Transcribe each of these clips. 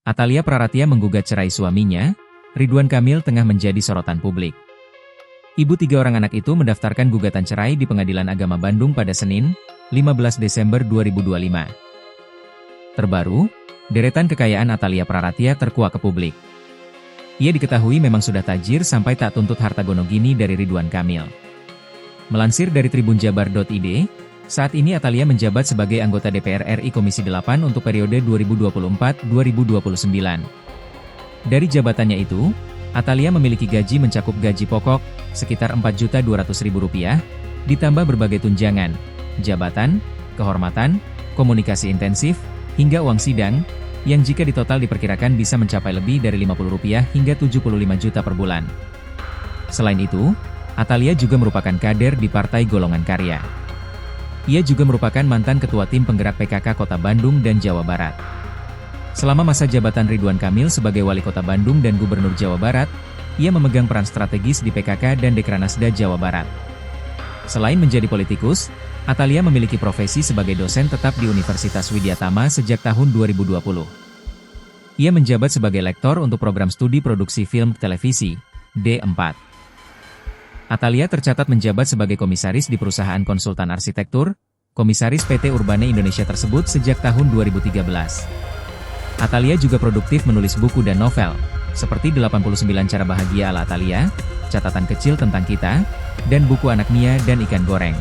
Atalia Praratia menggugat cerai suaminya, Ridwan Kamil tengah menjadi sorotan publik. Ibu 3 orang anak itu mendaftarkan gugatan cerai di Pengadilan Agama Bandung pada Senin, 15 Desember 2025. Terbaru, deretan kekayaan Atalia Praratia terkuak ke publik. Ia diketahui memang sudah tajir sampai tak tuntut harta gono gini dari Ridwan Kamil. Melansir dari tribunjabar.id, saat ini Atalia menjabat sebagai anggota DPR RI Komisi 8 untuk periode 2024-2029. Dari jabatannya itu, Atalia memiliki gaji mencakup gaji pokok, sekitar Rp4.200.000, ditambah berbagai tunjangan, jabatan, kehormatan, komunikasi intensif, hingga uang sidang, yang jika ditotal diperkirakan bisa mencapai lebih dari Rp50 hingga Rp75 juta per bulan. Selain itu, Atalia juga merupakan kader di Partai Golongan Karya. Ia juga merupakan mantan ketua tim penggerak PKK Kota Bandung dan Jawa Barat. Selama masa jabatan Ridwan Kamil sebagai Wali Kota Bandung dan Gubernur Jawa Barat, ia memegang peran strategis di PKK dan Dekranasda Jawa Barat. Selain menjadi politikus, Atalia memiliki profesi sebagai dosen tetap di Universitas Widyatama sejak tahun 2020. Ia menjabat sebagai lektor untuk program studi produksi film televisi, D4. Atalia tercatat menjabat sebagai komisaris di perusahaan konsultan arsitektur, komisaris PT Urbane Indonesia tersebut sejak tahun 2013. Atalia juga produktif menulis buku dan novel, seperti 89 Cara Bahagia ala Atalia, Catatan Kecil Tentang Kita, dan buku Anak Mia dan Ikan Goreng.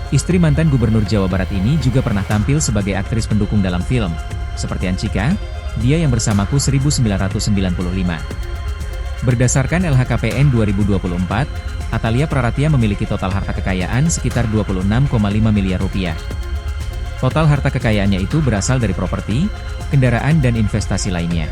Istri mantan Gubernur Jawa Barat ini juga pernah tampil sebagai aktris pendukung dalam film, seperti Ancika, Dia yang Bersamaku 1995. Berdasarkan LHKPN 2024, Atalia Praratia memiliki total harta kekayaan sekitar Rp26,5 miliar. Total harta kekayaannya itu berasal dari properti, kendaraan dan investasi lainnya.